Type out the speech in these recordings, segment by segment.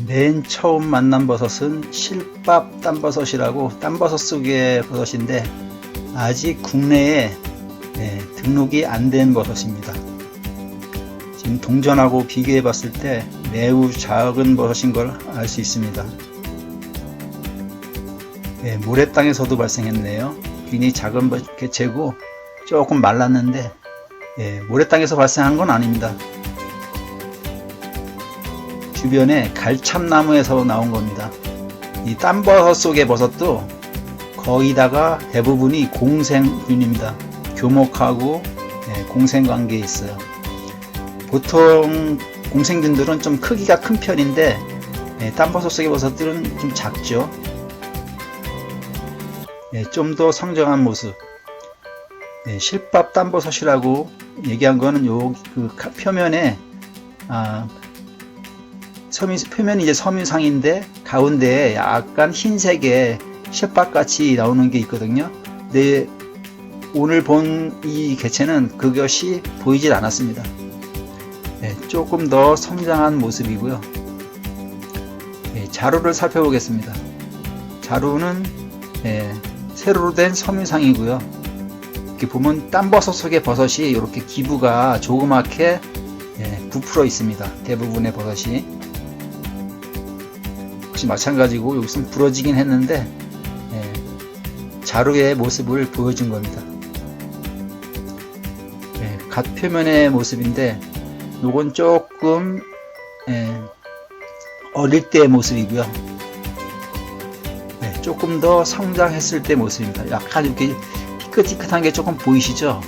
맨 처음 만난 버섯은 실밥 땀버섯이라고 땀버섯 속의 버섯인데 아직 국내에 등록이 안 된 버섯입니다. 지금 동전하고 비교해 봤을 때 매우 작은 버섯인 걸 알 수 있습니다. 모래땅에서도 발생했네요. 굉장히 작은 개체고 조금 말랐는데 모래땅에서 발생한 건 아닙니다. 주변에 갈참나무에서 나온 겁니다. 이 땀버섯 속의 버섯도 거의 다가 대부분이 공생균입니다. 교목하고 공생관계에 있어요. 보통 공생균들은 좀 크기가 큰 편인데 땀버섯 속의 버섯들은 좀 작죠. 좀 더 성장한 모습. 실밥 땀버섯이라고 얘기한 거는 요 표면에 표면이 이제 섬유상인데 가운데에 약간 흰색의 실밥같이 나오는 게 있거든요. 근데 오늘 본 이 개체는 그것이 보이질 않았습니다. 조금 더 성장한 모습이고요. 자루를 살펴보겠습니다. 자루는 세로로 된 섬유상이고요. 이렇게 보면 땀버섯 속의 버섯이 이렇게 기부가 조그맣게 부풀어 있습니다. 대부분의 버섯이 역시 마찬가지고 여기서 부러지긴 했는데 자루의 모습을 보여준 겁니다. 갓 표면의 모습인데 요건 조금 어릴 때의 모습이고요. 조금 더 성장했을 때 모습입니다. 약간 이렇게 희끗희끗한 게 조금 보이시죠?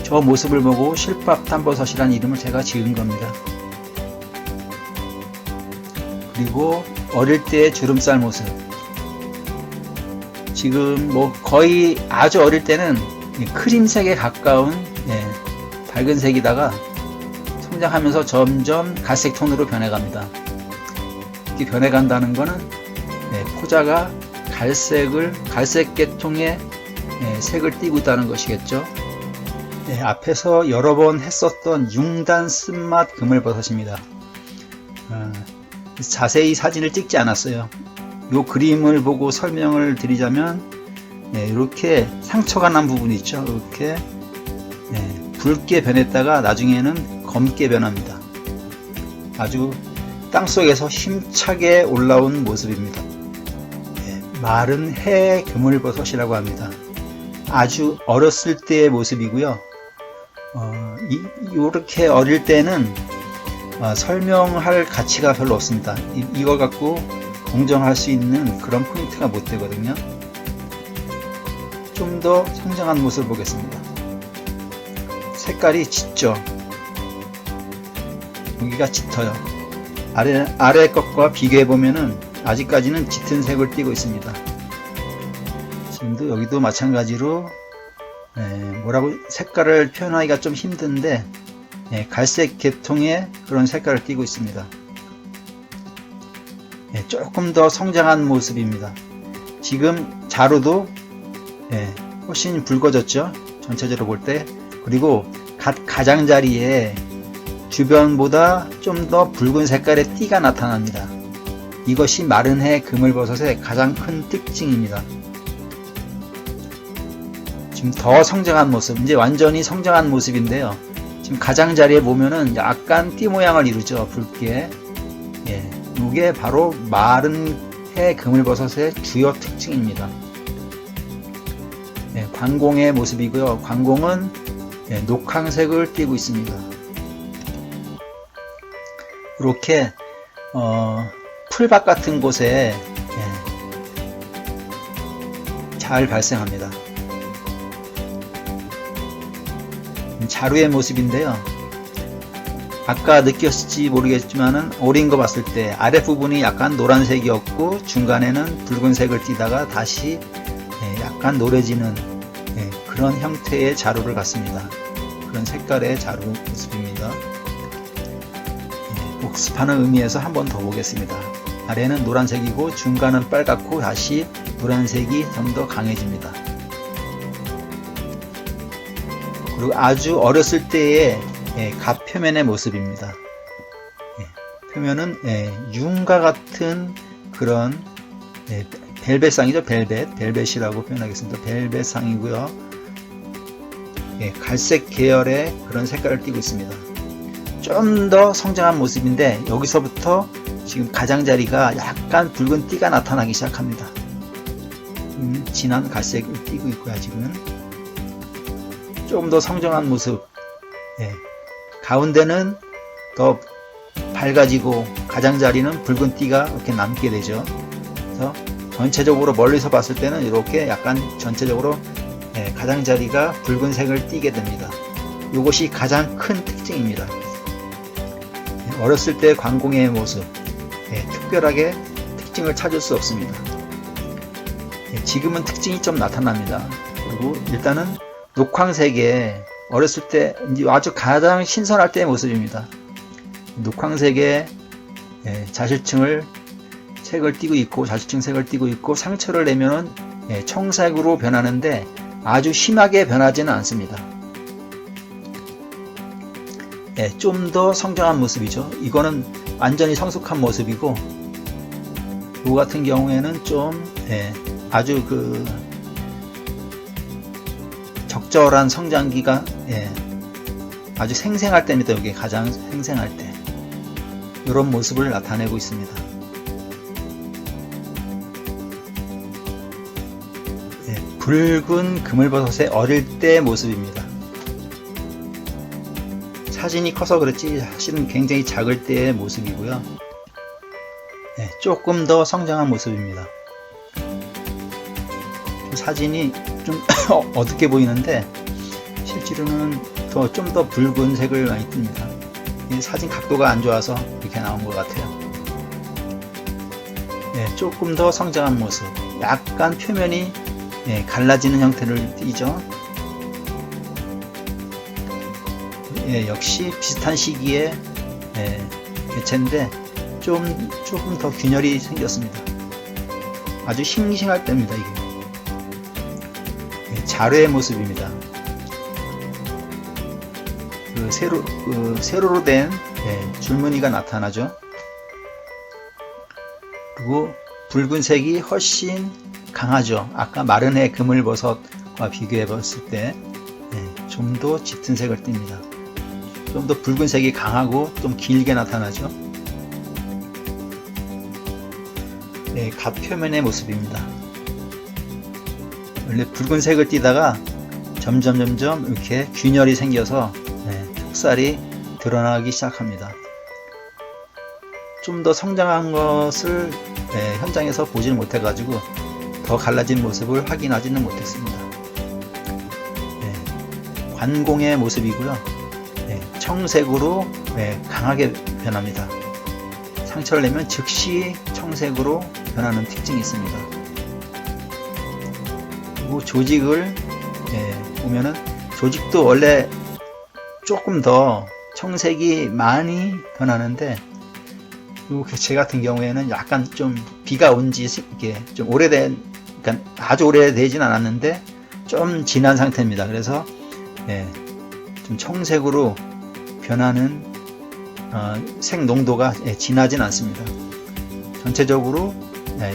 저 모습을 보고 실밥 땀버섯이라는 이름을 제가 지은 겁니다. 그리고 어릴 때의 주름살 모습. 지금 뭐 거의 아주 어릴 때는 크림색에 가까운 밝은 색이다가 성장하면서 점점 갈색 톤으로 변해갑니다. 이렇게 변해간다는 거는 포자가 갈색 계통의 색을 띠고 있다는 것이겠죠. 앞에서 여러 번 했었던 융단 쓴맛 그물버섯입니다. 자세히 사진을 찍지 않았어요. 이 그림을 보고 설명을 드리자면 이렇게 상처가 난 부분이 있죠. 이렇게 붉게 변했다가 나중에는 검게 변합니다. 아주 땅속에서 힘차게 올라온 모습입니다. 마른 해 그물버섯이라고 합니다. 아주 어렸을 때의 모습이고요. 이렇게 어릴 때는 설명할 가치가 별로 없습니다. 이걸 갖고 공정할 수 있는 그런 포인트가 못 되거든요. 좀 더 성장한 모습을 보겠습니다. 색깔이 짙죠. 여기가 짙어요. 아래 것과 비교해 보면은 아직까지는 짙은 색을 띠고 있습니다. 지금도 여기도 마찬가지로 뭐라고 색깔을 표현하기가 좀 힘든데 갈색 계통의 그런 색깔을 띠고 있습니다. 조금 더 성장한 모습입니다. 지금 자루도 훨씬 붉어졌죠. 전체적으로 볼 때. 그리고 가장자리에 주변보다 좀 더 붉은 색깔의 띠가 나타납니다. 이것이 마른 해 그물버섯의 가장 큰 특징입니다. 지금 더 성장한 모습, 이제 완전히 성장한 모습인데요. 지금 가장자리에 보면은 약간 띠 모양을 이루죠. 붉게. 이게 바로 마른 해 그물버섯의 주요 특징입니다. 관공의 모습이고요. 관공은 녹황색을 띠고 있습니다. 이렇게 풀밭 같은 곳에 잘 발생합니다. 자루의 모습인데요. 아까 느꼈을지 모르겠지만은 어린 거 봤을 때 아랫부분이 약간 노란색이었고 중간에는 붉은색을 띠다가 다시 약간 노래지는 그런 형태의 자루를 갖습니다. 그런 색깔의 자루 모습입니다. 복습하는 의미에서 한 번 더 보겠습니다. 아래는 노란색이고 중간은 빨갛고 다시 노란색이 좀 더 강해집니다. 그리고 아주 어렸을 때의 갓 표면의 모습입니다. 표면은 윤과 같은 그런 벨벳상이죠. 벨벳이라고 표현하겠습니다. 벨벳상이고요. 갈색 계열의 그런 색깔을 띠고 있습니다. 좀 더 성장한 모습인데 여기서부터 지금 가장자리가 약간 붉은 띠가 나타나기 시작합니다. 진한 갈색을 띠고 있고요. 지금은 좀 더 성장한 모습. 가운데는 더 밝아지고 가장자리는 붉은 띠가 이렇게 남게 되죠. 그래서 전체적으로 멀리서 봤을 때는 이렇게 약간 전체적으로 가장자리가 붉은색을 띠게 됩니다. 이것이 가장 큰 특징입니다. 어렸을 때 관공의 모습, 특별하게 특징을 찾을 수 없습니다. 지금은 특징이 좀 나타납니다. 그리고 일단은 녹황색에 어렸을 때 아주 가장 신선할 때의 모습입니다. 녹황색에 자실층을 색을 띠고 있고 자실층 색을 띠고 있고 상처를 내면은 청색으로 변하는데 아주 심하게 변하지는 않습니다. 좀 더 성장한 모습이죠. 이거는 완전히 성숙한 모습이고 이 같은 경우에는 좀 아주 그 적절한 성장기가 아주 생생할 때입니다. 이게 가장 생생할 때 이런 모습을 나타내고 있습니다. 붉은 그물버섯의 어릴 때 모습입니다. 사진이 커서 그렇지 사실은 굉장히 작을 때의 모습이고요. 조금 더 성장한 모습입니다. 사진이 좀 어둡게 보이는데 실제로는 좀 더 붉은색을 많이 띱니다. 사진 각도가 안 좋아서 이렇게 나온 것 같아요. 조금 더 성장한 모습, 약간 표면이 갈라지는 형태를 띠죠. 역시 비슷한 시기에 개체인데 조금 더 균열이 생겼습니다. 아주 싱싱할 때입니다. 이게 자루의 모습입니다. 세로로 된 줄무늬가 나타나죠. 그리고 붉은색이 훨씬 강하죠. 아까 마른해 그물버섯과 비교해 봤을 때 좀 더 짙은 색을 띱니다. 좀 더 붉은색이 강하고 좀 길게 나타나죠. 갓 표면의 모습입니다. 원래 붉은색을 띠다가 점점 이렇게 균열이 생겨서 턱살이 드러나기 시작합니다. 좀 더 성장한 것을 현장에서 보지는 못해 가지고 더 갈라진 모습을 확인하지는 못했습니다. 관공의 모습이고요. 청색으로 강하게 변합니다. 상처를 내면 즉시 청색으로 변하는 특징이 있습니다. 그리고 조직을 보면은 조직도 원래 조금 더 청색이 많이 변하는데 이 개체 같은 경우에는 약간 좀 비가 온지 이게 좀 오래된, 그러니까 아주 오래되진 않았는데 좀 진한 상태입니다. 그래서 좀 청색으로 변하는 색 농도가 진하진 않습니다. 전체적으로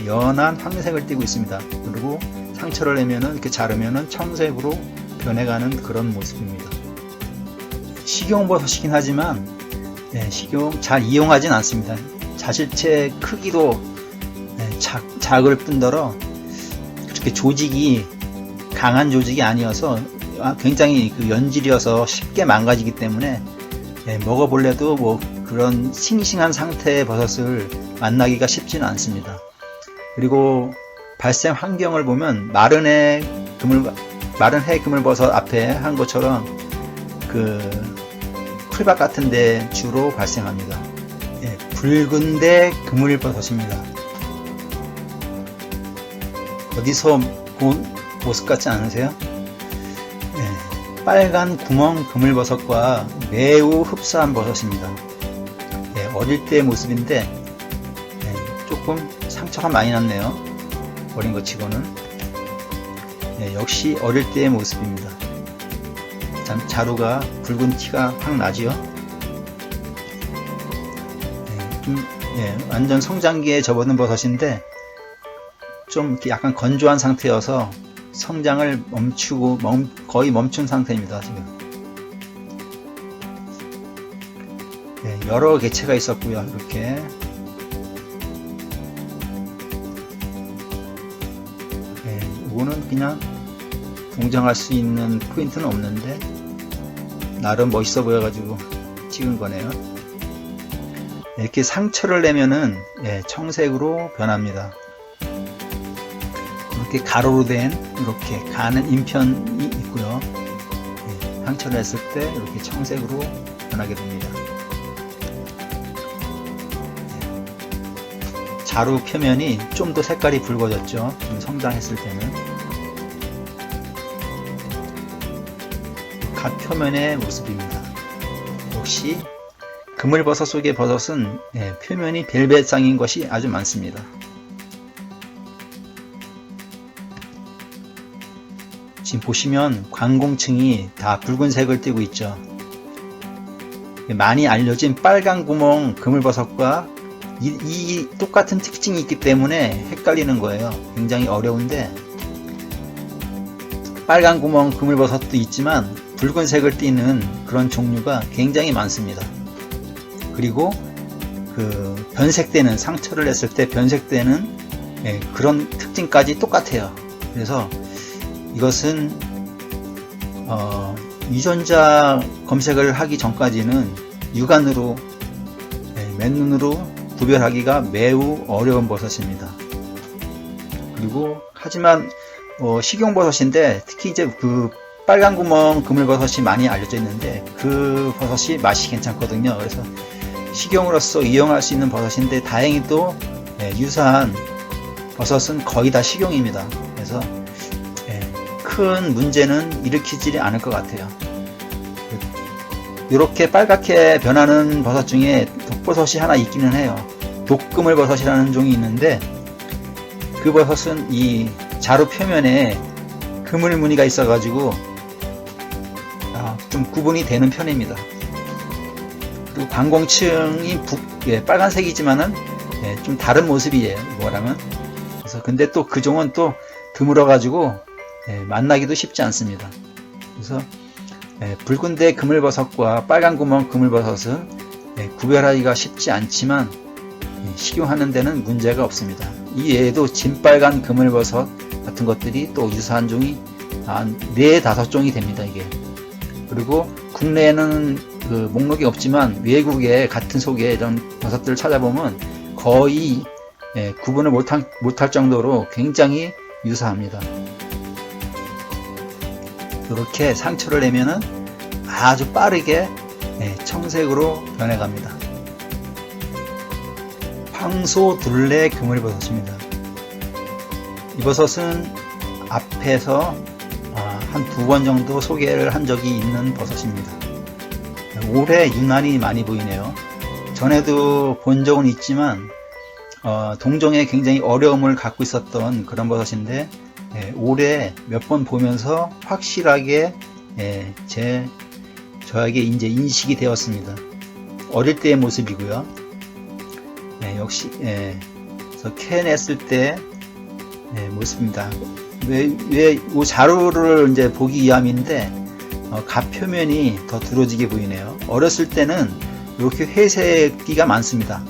연한 황색을 띠고 있습니다. 그리고 상처를 내면은 이렇게 자르면은 청색으로 변해가는 그런 모습입니다. 식용버섯이긴 하지만 식용 잘 이용하진 않습니다. 자실체 크기도 작을 뿐더러 그렇게 조직이 강한 조직이 아니어서 굉장히 그 연질이어서 쉽게 망가지기 때문에 먹어볼래도 뭐 그런 싱싱한 상태의 버섯을 만나기가 쉽지는 않습니다. 그리고 발생 환경을 보면 마른해 그물버섯 앞에 한 것처럼 그 풀밭 같은 데 주로 발생합니다. 붉은데 그물버섯입니다. 어디서 본 모습 같지 않으세요? 빨간 구멍 그물버섯과 매우 흡사한 버섯입니다. 어릴 때의 모습인데 조금 상처가 많이 났네요. 어린 것 치고는. 역시 어릴 때의 모습입니다. 자루가 붉은 티가 확 나지요. 좀 완전 성장기에 접어든 버섯인데 좀 이렇게 약간 건조한 상태여서 성장을 멈추고 거의 멈춘 상태입니다. 지금 여러 개체가 있었고요. 이렇게 이거는 그냥 동정할 수 있는 포인트는 없는데 나름 멋있어 보여가지고 찍은 거네요. 이렇게 상처를 내면은 청색으로 변합니다. 이렇게 가로로 된 이렇게 가는 인편이 있고요. 상처를 냈을 때 이렇게 청색으로 변하게 됩니다. 자루 표면이 좀 더 색깔이 붉어졌죠. 성장했을 때는. 갓 표면의 모습입니다. 역시 그물버섯 속의 버섯은 표면이 벨벳상인 것이 아주 많습니다. 지금 보시면 관공층이 다 붉은색을 띠고 있죠. 많이 알려진 빨간 구멍 그물버섯과 이 똑같은 특징이 있기 때문에 헷갈리는 거예요. 굉장히 어려운데 빨간 구멍 그물버섯도 있지만 붉은색을 띠는 그런 종류가 굉장히 많습니다. 그리고 그 변색되는 상처를 냈을 때 변색되는 그런 특징까지 똑같아요. 그래서 이것은 유전자 검색을 하기 전까지는 육안으로 맨눈으로 구별하기가 매우 어려운 버섯입니다. 그리고 하지만 식용버섯인데 특히 이제 그 빨간 구멍 그물버섯이 많이 알려져 있는데 그 버섯이 맛이 괜찮거든요. 그래서 식용으로서 이용할 수 있는 버섯인데 다행히도 유사한 버섯은 거의 다 식용입니다. 그래서 큰 문제는 일으키지 않을 것 같아요. 이렇게 빨갛게 변하는 버섯 중에 독버섯이 하나 있기는 해요. 독그물버섯이라는 종이 있는데 그 버섯은 이 자루 표면에 그물 무늬가 있어 가지고 좀 구분이 되는 편입니다. 그리고 관공층이 빨간색이지만은 좀 다른 모습이에요. 이거랑은. 그래서 근데 또 그 종은 또 드물어 가지고 만나기도 쉽지 않습니다. 그래서 붉은데 그물버섯과 빨간 구멍 그물버섯은 구별하기가 쉽지 않지만 식용하는 데는 문제가 없습니다. 이 외에도 진빨간 그물버섯 같은 것들이 또 유사한 종이 한 4-5종이 됩니다. 이게. 그리고 국내에는 그 목록이 없지만 외국에 같은 속에 이런 버섯들을 찾아보면 거의 구분을 못할 정도로 굉장히 유사합니다. 이렇게 상처를 내면은 아주 빠르게 청색으로 변해갑니다. 황소둘레 그물버섯입니다. 이 버섯은 앞에서 한 2번 정도 소개를 한 적이 있는 버섯입니다. 올해 유난히 많이 보이네요. 전에도 본 적은 있지만 동종에 굉장히 어려움을 갖고 있었던 그런 버섯인데 올해 몇 번 보면서 확실하게 저에게 이제 인식이 되었습니다. 어릴 때의 모습이고요. 역시 그래서 캐냈을 때 모습입니다. 왜 이 자루를 이제 보기 위함인데 갓 표면이 더 두러지게 보이네요. 어렸을 때는 이렇게 회색기가 많습니다.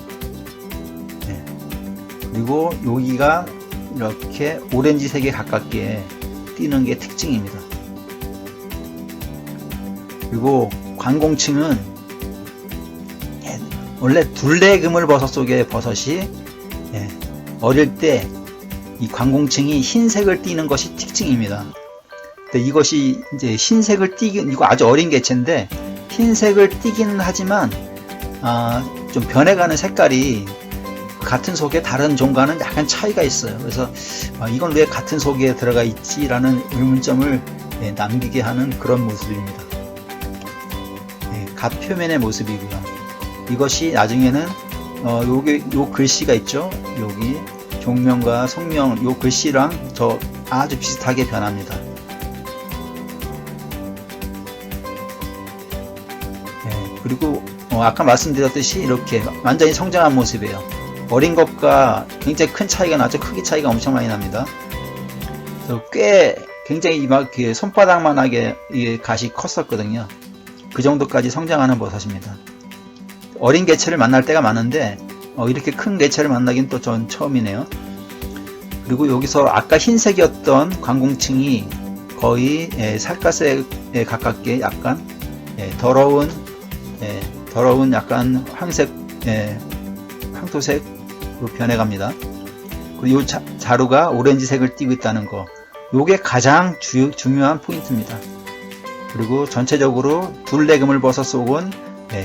그리고 여기가 이렇게 오렌지색에 가깝게 띄는 게 특징입니다. 그리고 관공층은 원래 둘레그물버섯 속의 버섯이 어릴 때 이 관공층이 흰색을 띠는 것이 특징입니다. 근데 이것이 이제 흰색을 띠긴, 이거 아주 어린 개체인데 흰색을 띠기는 하지만 좀 변해가는 색깔이 같은 속에 다른 종과는 약간 차이가 있어요. 그래서 이건 왜 같은 속에 들어가 있지라는 의문점을 남기게 하는 그런 모습입니다. 갓 표면의 모습이고요. 이것이 나중에는 요 글씨가 있죠. 여기 종명과 성명 요 글씨랑 아주 비슷하게 변합니다. 그리고 아까 말씀드렸듯이 이렇게 완전히 성장한 모습이에요. 어린 것과 굉장히 큰 차이가 나죠. 크기 차이가 엄청 많이 납니다. 꽤 굉장히 막 손바닥만하게 갓이 컸었거든요. 그 정도까지 성장하는 버섯입니다. 어린 개체를 만날 때가 많은데 이렇게 큰 개체를 만나긴 또 전 처음이네요. 그리고 여기서 아까 흰색이었던 관공층이 거의 살갗에 가깝게 약간 더러운 약간 황색, 황토색으로 변해갑니다. 그리고 이 자루가 오렌지색을 띠고 있다는 거, 요게 가장 중요한 포인트입니다. 그리고 전체적으로 둘레금을 버섯 속은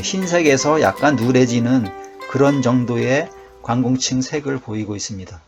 흰색에서 약간 누래지는 그런 정도의 관공층 색을 보이고 있습니다.